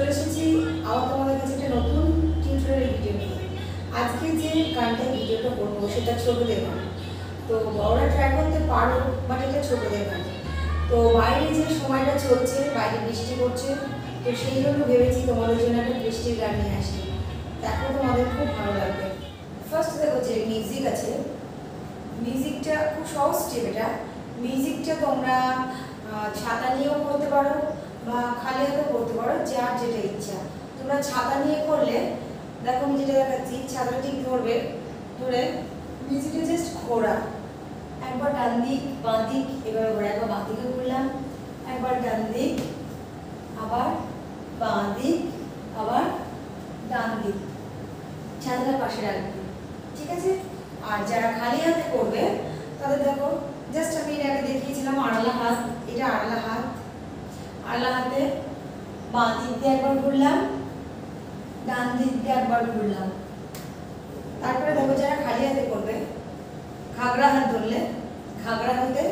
চলে এসেছি আবার তোমাদের কাছে একটা নতুন টিউটোরিয়াল ভিডিও নিয়ে। আজকে যে গানটা ভিডিওটা করবো সেটা ছোটদের গান। তো বড়রা ট্রাই করতে পারো, বাট এটা ছোটদের গান। তো বাইরে যে সময়টা চলছে, বাইরে বৃষ্টি পড়ছে, তো সেই জন্য ভেবেছি তোমাদের জন্য একটা বৃষ্টির গান নিয়ে আসি। দেখো তোমাদের খুব ভালো লাগবে। ফার্স্ট দেখো যে মিউজিক আছে, মিউজিকটা খুব সহজ স্টেপ। এটা মিউজিকটা তোমরা ছাতা নিয়েও করতে পারো বা খালি হাতেও করতে পারো, যার যেটা ইচ্ছা। তোমরা ছাতা নিয়ে করলে দেখো আমি যেটা দেখাচ্ছি, ছাতাটা ঠিক ধরবে, ধরে মিউজিকটা জাস্ট ঘোরা, একবার ডান দিক বাঁ দিক, এবার ঘোরা, একবার বাঁ দিকে ঘুরলাম, একবার ডান দিক, আবার বাঁ দিক, আবার ডান দিক, ছাতাটা পাশে রাখবে, ঠিক আছে? আর যারা খালি হাতে করবে তাদের দেখো জাস্ট আমি এর আগে দেখিয়েছিলাম আড়ালা হাত, এটা আড়ালা হাত, আড়ালা হাতে বাঁ দিক দিয়ে একবার ঘুরলাম, ডান দিক দিয়ে একবার ঘুরলাম। তারপরে দেখো যারা খালি হাতে করবে, ঘাগড়া হাত ধরলে ঘাগড়া হাতে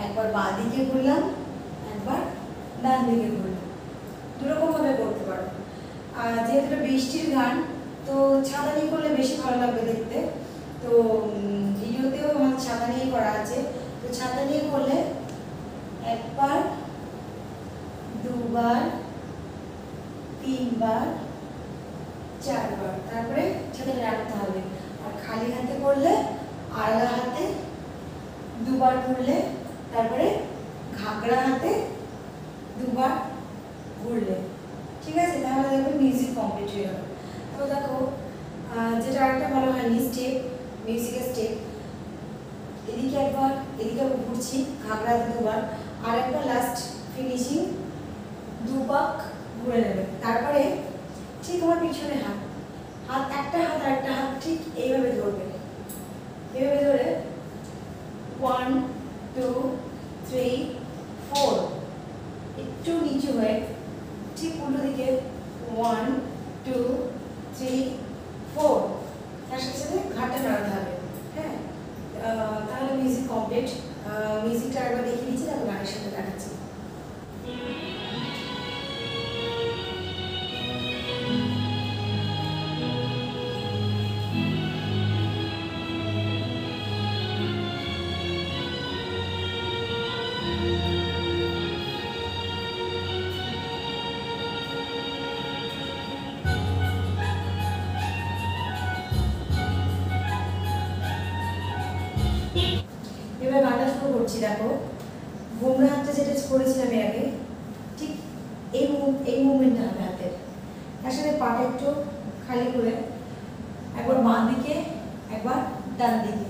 একবার বাঁ দিকে ঘুরলাম, একবার ডান দিকে ঘুরলাম। দুরকমভাবে করতে পারো। আর যেহেতু বৃষ্টির গান, তো ছাতা নিয়ে করলে বেশি ভালো লাগবে দেখতে। তো ভিডিওতেও আমার ছাতা নিয়ে করা আছে। তো ছাতা নিয়ে করলে একবার, দুবার, তিনবার, চারবার, তারপরে ছাতাটা রাখতে হবে। আর খালি হাতে করলে আড়ালা হাতে দুবার ঘুরলে, তারপরে ঘাগড়া হাতে দুবার ঘুরলে, ঠিক আছে? তাহলে দেখো মিউজিক কমপ্লিট হয়ে গেল। তো দেখো যেটা আরেকটা ভালো হয়নি স্টেপ, মিউজিকের স্টেপ, এদিকে একবার এদিকে একবার ঘুরছি, ঘাগড়া হাতে দুবার, আর একবার লাস্ট ফিনিশিং দুপাক ঘুরে নেবে। তারপরে ঠিক আমার পিছনে হাত, হাত একটা হাত আর একটা হাত ঠিক এইভাবে ধরবে, এইভাবে ধরে 1 2 3 4, একটু নিচু হয়ে ঠিক উল্টো দিকে 1 2 3 4, তার সাথে সাথে ঘাটটা নাড়াতে হবে। হ্যাঁ, তাহলে মিউজিক কমপ্লিট। মিউজিকটা একবার দেখিয়ে দিচ্ছি, তারপর গানের সাথে দেখাচ্ছি। এবার গানটা শুরু করছি। দেখো ঘুমরা হাতটা যেটা করেছিলাম এর আগে, ঠিক এই মুভমেন্টটা হবে হাতের। তার সাথে পাটা একটু খালি করে একবার বাঁ দিকে, একবার ডান দিকে।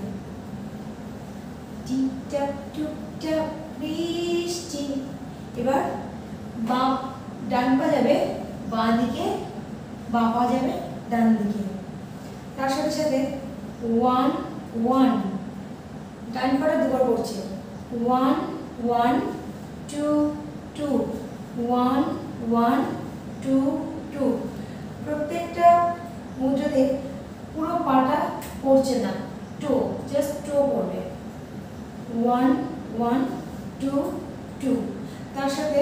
টিপটাপ টুপটাপ বৃষ্টি, এবার বাঁ ডান পা যাবে বাঁ দিকে, বাঁ পা যাবে ডান দিকে। তার সাথে সাথে 1 1, ডান পাটা দুবার পড়ছে, 1 1 2 2, 1 1 2 2। প্রত্যেকটা মুদ্রাতে পুরো পাটা পড়ছে না, টো, জাস্ট টো পড়বে, 1 1 2 2। তার সাথে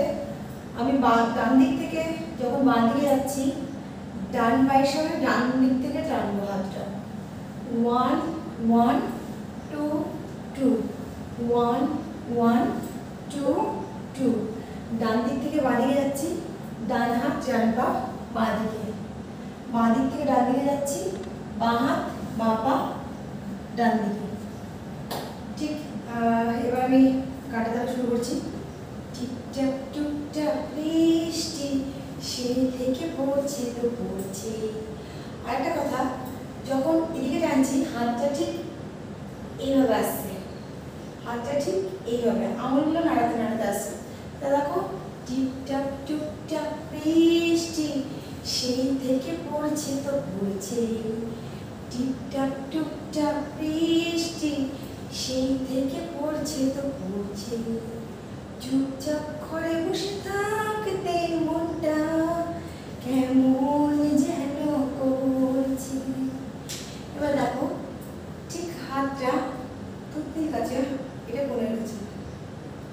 আমি ডান দিক থেকে যখন বাঁ দিকে যাচ্ছি, ডান পায়ের সঙ্গে ডান দিক থেকে টানবো হাতটা, 1 1 2 2, 1 1 2 2। ডান দিক থেকে বাঁ দিকে যাচ্ছি, ডান হাত ডান পা বাঁ দিকে, বাঁ দিক থেকে ডান দিকে যাচ্ছি, বাঁ হাত বাঁ পা ডান দিকে। ঠিক এবার আমি গানটা দ্বারা শুরু করছি। টিপটাপ টুপটাপ বৃষ্টি সেই থেকে পড়ছে তো পড়ছে। আরেকটা কথা, যখন এদিকে টানছি হাতটা ঠিক এইভাবে আসছে, হাতটা ঠিক এইভাবে, আঙুলগুলো নাড়াতে নাড়াতে আসছে। তা দেখো টিপটাপ টুপটাপ বৃষ্টি সেই থেকে পড়ছে তো পড়ছে, টিপটাপ টুপটাপ বৃষ্টি সেই থেকে পড়ছে তো পড়ছে। চুপচাপ ঘরে বসে থাকতে মনটা কেমন যেন করছে। এবার দেখো ঠিক হাতটা তুতির কাছে, এটা বোনের কাছে,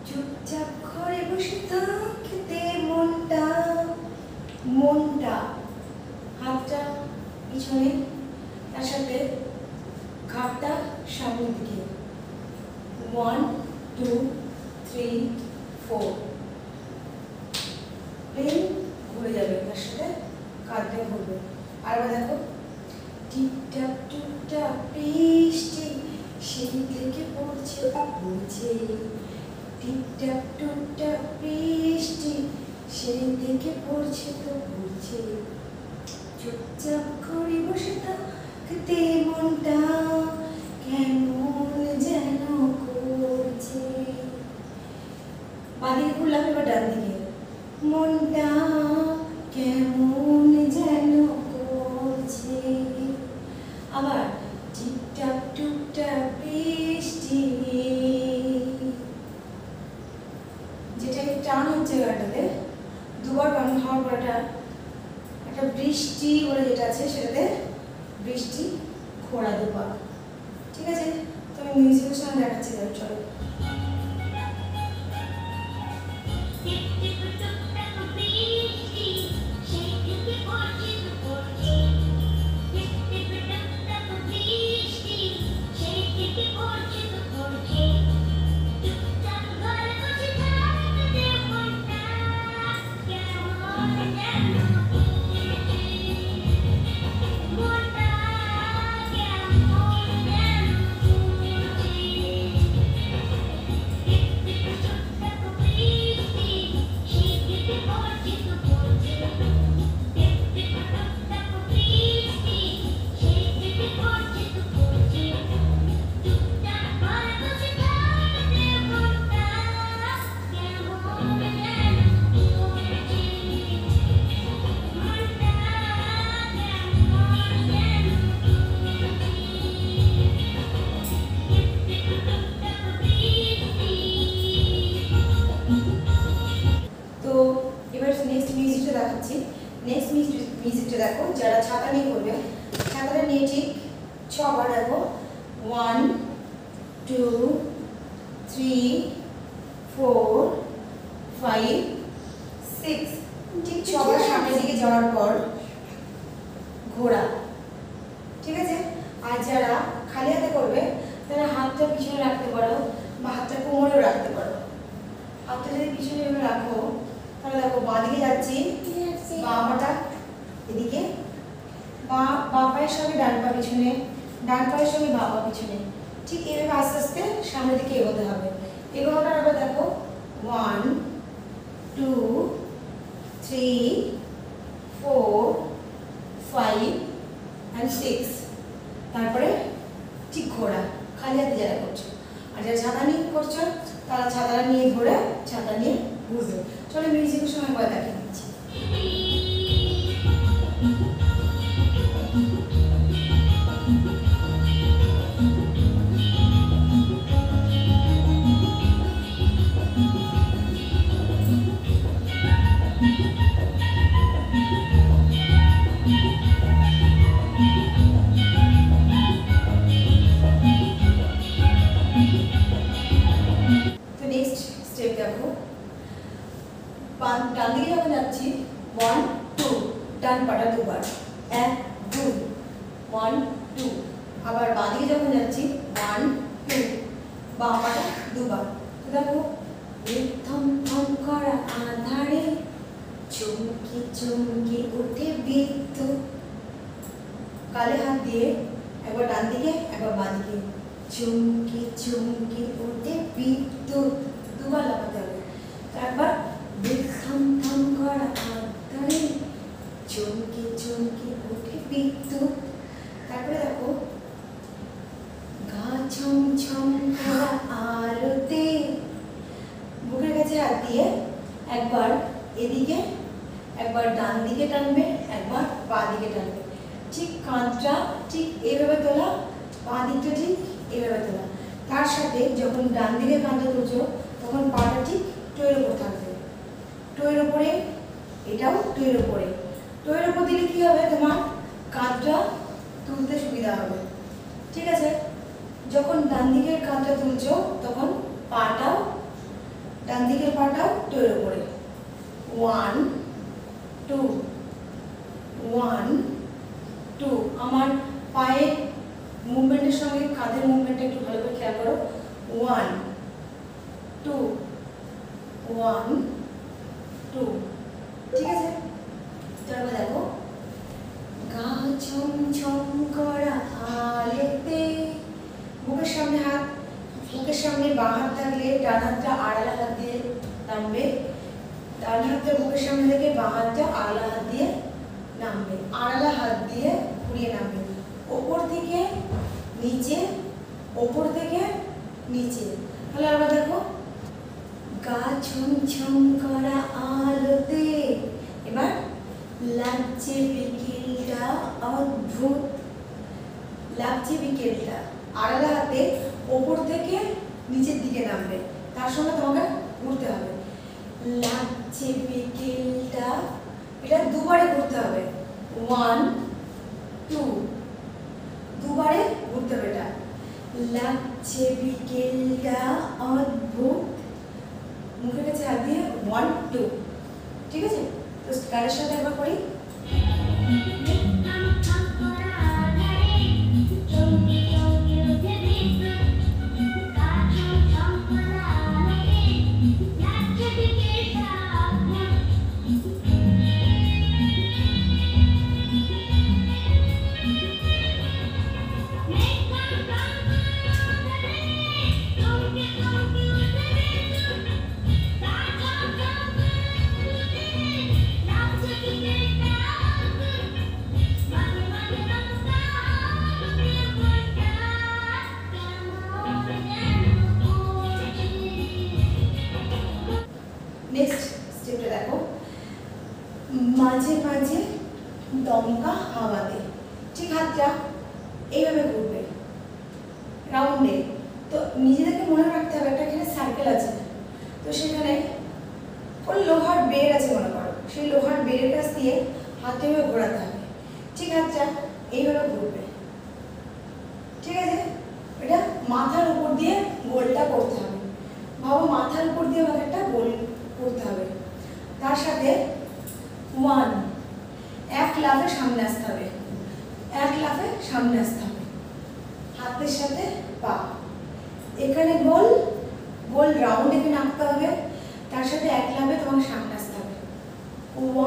চুপচাপ ঘরে বসে থাকতে মনটা মনটা, হাতটা পিছনে, তার সাথে ঘাটটা সামনের দিকে। 1 2 3 4 প্লেন ঘুরে যাবে, তার সাথে কাঁধটা ঘুরবে। আর দেখো, টিপটাপ টুপটাপ বৃষ্টি সেই থেকে পড়ছে তো পড়ছে, টিপটাপ টুপটাপ বৃষ্টি সেই থেকে পড়ছে তো পড়ছে, চুপচাপ করে বসে থাকতে মনটা কেমন যেন করছে। বাদিকে ঘুরলাম, এবার ডান দিকে। মনটা কেমন যেন করছে। আবার টিপটাপ টুপটাপ বৃষ্টি, যেটা টান হচ্ছে গানটাতে, দুবার গান হওয়ার পর একটা বৃষ্টি বলে যেটা আছে সেটাতে বৃষ্টি ঘোড়া দুবার। ঠিক আছে, তো আমি মিউজিকের সঙ্গে দেখাচ্ছি, চলো। নেক্সট মিউজিকটা দেখো, যারা ছাতা নিয়ে করবে, ছাতাটা নিয়ে ঠিক 6 বার দেখো। 1 2 3 4 5 6, ঠিক 6 বার সামনের দিকে যাওয়ার পর ঘোড়া। ঠিক আছে, আর যারা খালি হাতে করবে তারা হাতটা পিছনে রাখতে পারো বা হাতটা কোমরেও রাখতে পারো। হাতটা যদি পিছনে রাখো তাহলে দেখো বাঁ দিকে যাচ্ছি, বাঁ পাটা এদিকে, বাঁ পায়ের সঙ্গে ডান পা পিছনে, ডান পায়ের সঙ্গে বাঁ পা পিছনে, ঠিক এইভাবে আস্তে আস্তে সামনের দিকে এগোতে হবে। এগোনোটার আবার দেখো 1 2 3 4 5 and 6, তারপরে ঠিক ঘোড়া। খালি হাতে যারা করছো, আর যারা ছাতা নিয়ে করছো তারা ছাতাটা নিয়ে ঘোরে, ছাতা নিয়ে ঘুরবে। চলো মিউজিকের সময় একবার দেখে নিচ্ছি। তো নেক্সট স্টেপ দেখো, ডান দিকে যখন যাচ্ছি 1 2, ডান পাটা দুবার, 1 2 1 2, আবার বাঁ দিকে যখন যাচ্ছি 1 2, বাঁ পাটা দুবার। তো দেখো, থম থম করা আধারে চমকে চমকে ওঠে বিদ্যুৎ, কালে হাত দিয়ে একবার ডান দিকে একবার বাঁ দিকে, চমকে চমকে ওঠে বিদ্যুৎ, দুবার লাগাতে হবে। একবার থম থম করা আধারে চমকে চমকে ওঠে বিদ্যুৎ। তারপরে দেখো, গা ছম ছম করা আলোতে, বুকের কাছে হাত দিয়ে একবার এদিকে একবার ডান দিকে টানবে, একবার বাঁ দিকে টানবে। ঠিক কাঁধটা ঠিক এইভাবে তোলা, বাঁ দিকটা ঠিক এইভাবে তোলা। তার সাথে যখন ডান দিকে কাঁধটা তুলছো তখন পাটা ঠিক টোয়ের উপর থাকবে, টোয়ের উপরে, এটাও টোয়ের উপরে। টোয়ের উপর দিলে কি হবে, তোমার কাঁধটা তুলতে সুবিধা হবে। ঠিক আছে, যখন ডান দিকের কাঁধটা তুলছো তখন পাটাও, ডান দিকের পাটাও টোয়ের উপরে। 1 2 1 2 আমার পায়ের মুভমেন্টের সঙ্গে কাঁধের মুভমেন্টটা একটু ভালো করে খেয়াল করো 1 2 1 2 ঠিক আছে তারপর দেখো গা ছম ছম করা আলোতে বুকের সামনে হাত বুকের সামনে বাঁ হাত থাকলে ডান হাতটা আড়ালা হাত দিয়ে নামবে ডান হাতটা বুকের সামনে থেকে বাঁ হাতটা আড়ালা হাত দিয়ে নামবে আড়ালা হাত দিয়ে ঘুরিয়ে নামবে ওপর থেকে নিচে ওপর থেকে নিচে তাহলে আবার দেখো গা ছম ছম করা আলোতে এবার লাগছে বিকেলটা অদ্ভুত লাগছে বিকেলটা আড়ালা হাতে ওপর থেকে নিচের দিকে নামবে তার সঙ্গে তোমাকে ঘুরতে হবে লাগছে বিকেলটা এটা দুবারে ঘুরতে হবে 1 2 দুবারে ঘুরতে হবে এটা লাগছে বিকেলটা অদ্ভুত মুখের কাছে হাত দিয়ে 1 2 ঠিক আছে তো গানের সাথে একবার করি নেক্সট স্টেপটা দেখো মাঝে মাঝে দমকা হাওয়াতে ঠিক হাতটা এইভাবে ঘুরবে রাউন্ডে তো নিজেদেরকে মনে রাখতে হবে একটা এখানে সার্কেল আছে তো সেখানে ওই লোহার বেড় আছে মনে করো সেই লোহার বেড়ের কাছ দিয়ে হাতটা এভাবে ঘোরাতে হবে ঠিক হাতটা এইভাবে ঘুরবে ঠিক আছে এটা মাথার উপর দিয়ে গোলটা করতে হবে ভাবো মাথার উপর দিয়ে আমাকে একটা গোল করতে হবে তার সাথে 1 এক লাফে সামনে আসতে হবে এক লাফে সামনে আসতে হবে হাতের সাথে পা এখানে গোল গোল রাউন্ড এখানে আঁকতে হবে তার সাথে এক লাফে তোমাকে সামনে আসতে হবে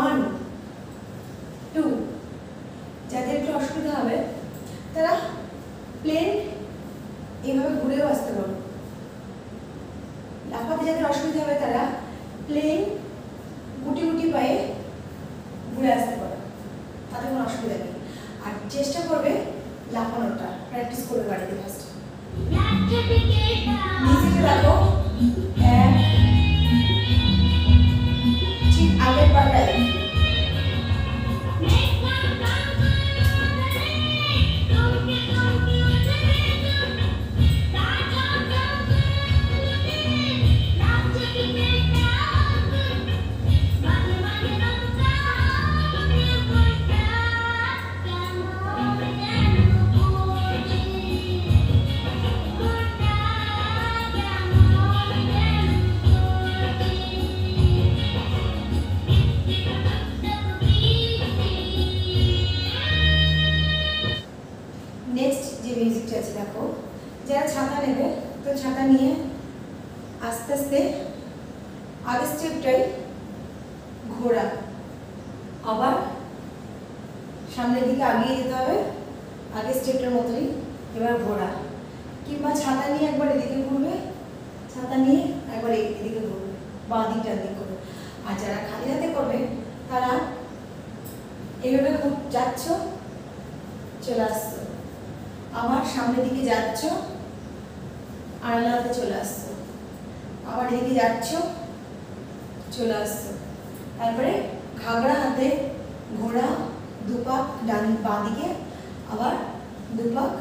1 2 যাদের একটু অসুবিধা হবে তারা প্লেন এইভাবে ঘুরেও আসতে পারো লাফাতে যাদের অসুবিধা হবে তারা প্লেন গুটি গুটি পায়ে ঘুরে আসতে পারো তাতে কোনো অসুবিধা নেই আর চেষ্টা করবে লাফানোটা প্র্যাকটিস করবে বাড়িতে ফার্স্ট নিচে দেখো এক ঠিক আগের পাটায় দেখো যারা ছাতা নেবে তো ছাতা নিয়ে আস্তে আস্তে আগের স্টেপটাই ঘোরা আবার সামনের দিকে আগিয়ে যেতে হবে আগের স্টেপটার মতোই এবার ঘোরা কিংবা ছাতা নিয়ে একবার এদিকে ঘুরবে ছাতা নিয়ে একবার এদিকে ঘুরবে বাঁ দিকটার দিক করবে আর যারা খালি হাতে করবে তারা এইভাবে যাচ্ছ চলে আসছো আবার সামনের দিকে যাচ্ছ আড়ালা হাতে চলে আসছো আবার এদিকে যাচ্ছ চলে আসছো তারপরে ঘাগড়া হাতে ঘোড়া দুপাক ডান বাঁ দিকে আবার দুপাক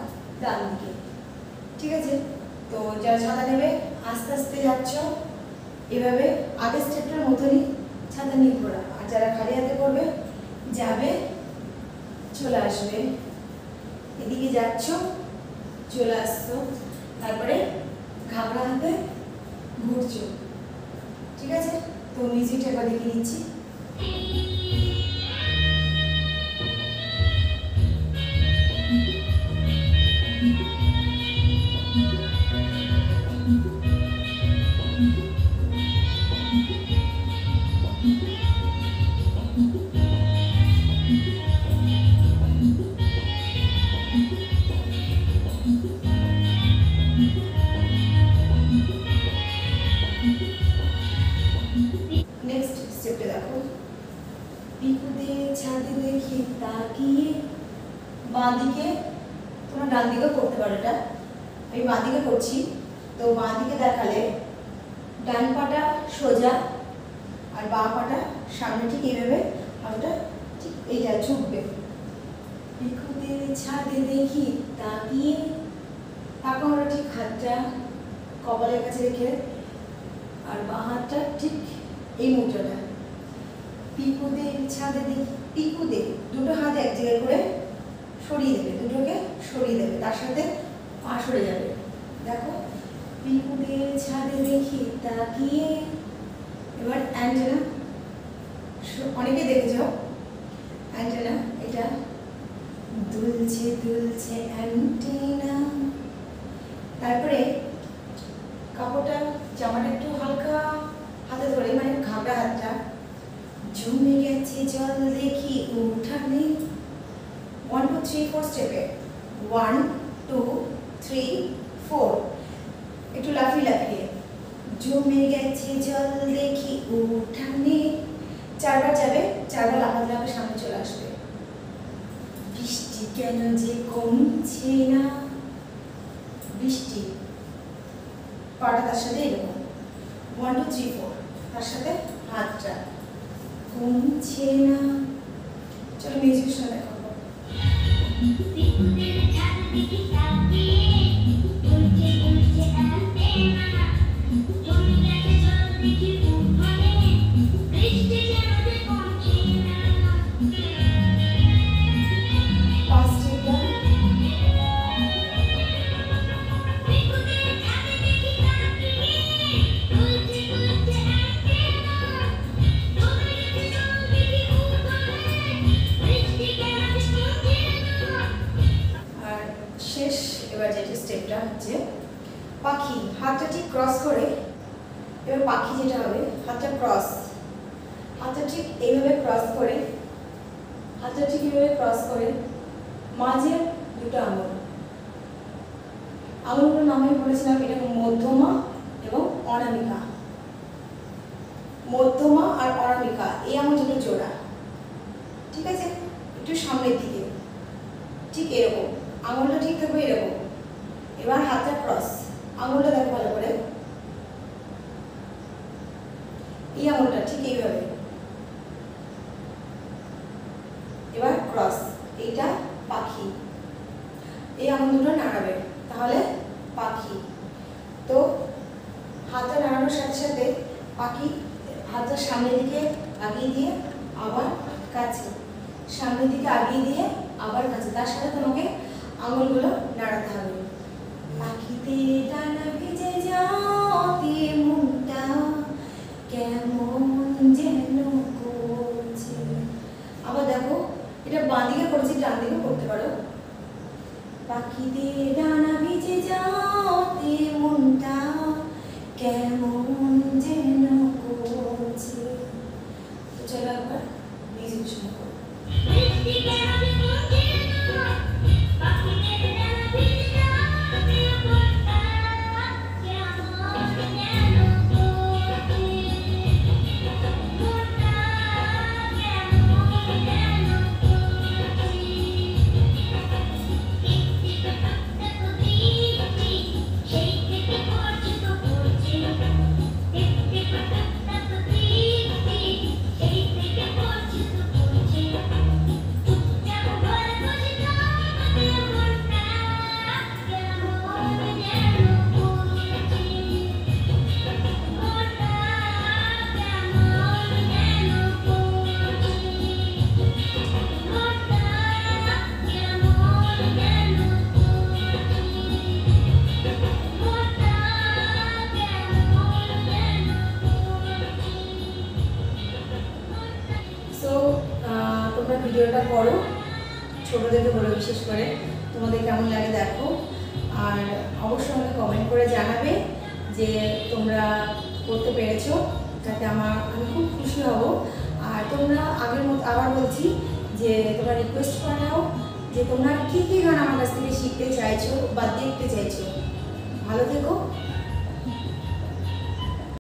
ডান দিকে ঠিক আছে তো যারা ছাতা নেবে আস্তে আস্তে যাচ্ছ এভাবে আগের স্টেপটার মতনই ছাতা নিয়ে ঘোরা আর যারা খালি হাতে করবে যাবে চলে আসবে এদিকে যাচ্ছ চলে আসছো তারপরে ঘাগড়া হাতে ঘুরছো ঠিক আছে তো মিউজিকটা একবার দেখিয়ে দিচ্ছি পিকুদের ছাদে দেখি তাকিয়ে, বাঁ দিকে তোমরা ডান দিকেও করতে পারো, এটা আমি বাঁ দিকে করছি। তো বাঁ দিকে দেখালে ডান পাটা সোজা আর বাঁ পাটা সামনে, ঠিক এইভাবে হাতটা ঠিক এইটা ঝুঁকবে। পিকুদের ছাদে দেখি তাকিয়ে, তাকানোটা ঠিক হাতটা কপালের কাছে রেখে, আর বাঁ হাতটা ঠিক এই মুদ্রাটা। পিকুদের ছাদে দেখি, পিকুদের দুটো হাত এক জায়গায় করে সরিয়ে দেবে, দুটোকে সরিয়ে দেবে, তার সাথে পা সরে যাবে। দেখো, পিকুদের ছাদে দেখি তাকিয়ে। এবার অ্যান্টেনা, অনেকে দেখেছ অ্যান্টেনা, এটা দুলছে দুলছে অ্যান্টেনা। তারপরে কাপড়টা, জামাটা একটু হালকা হাতে ধরে, মানে ঘাবড়া হাতটা, জমে গেছে জল দেখি উঠানে। 1 2 3 4 স্টেপে, 1 2 3 4, একটু লাফিয়ে লাফিয়ে। জমে গেছে জল দেখি উঠানে, 4 বার যাবে, 4 বার লাফাতে লাফাতে সামনে চলে আসবে। বৃষ্টি কেন যে কমছে না, বৃষ্টি পাটা তার সাথে এরকম 1 2 3 4, তার সাথে হাতটা কমছে না। চলো মিউজিক শুনে দেখাবো। এবার যেটা স্টেপটা হচ্ছে পাখি, হাতটা ঠিক ক্রস করে। এবার পাখি যেটা হবে, হাতটা ক্রস, হাতটা ঠিক এইভাবে ক্রস করে, হাতটা ঠিক এইভাবে ক্রস করে, মাঝে দুটো আঙুল, আঙুলগুলোর নাম আমি বলেছিলাম, এটা মধ্যমা এবং অনামিকা। মধ্যমা আর অনামিকা এই আঙুল দুটো জোড়া, ঠিক আছে? একটু সামনের দিকে, ঠিক এরকম আঙুলটা ঠিক থাকবে এরকম। এবার হাতটা ক্রস, আঙুলটা দেখো ভালো করে, এই আঙুলটা ঠিক এইভাবে, এবার ক্রস, এইটা পাখি, এই আঙুল দুটো নাড়াবে, তাহলে পাখি। তো হাতটা নাড়ানোর সাথে সাথে পাখি হাতটা সামনের দিকে আগিয়ে দিয়ে আবার কাছে, সামনের দিকে আগিয়ে দিয়ে আবার কাছে, তার সাথে তোমাকে আঙুলগুলো নাড়াতে হবে। পাখিতে ডানা ভিজে যাতে মনটা কেমন যেন করছে। আবার দেখো, এটা বাঁ দিকে করেছি, ডান দিকে করতে পারো। পাখিতে ডানা ভিজে যাতে মনটা কেমন যেন করছে। তো চলো একবার মিউজিক শুনে করো। তোমরা ভিডিওটা করো, ছোটদেরকে বলো বিশেষ করে তোমাদের কেমন লাগে দেখো, আর অবশ্যই আমাকে কমেন্ট করে জানাবে যে তোমরা করতে পেরেছো, যাতে আমি খুব খুশি হব। আর তোমরা আগের মতো আবার বলছি যে তোমরা রিকোয়েস্ট করাও যে তোমরা কী কী গান আমার কাছ থেকে শিখতে চাইছো বা দেখতে চাইছো। ভালো থেকো।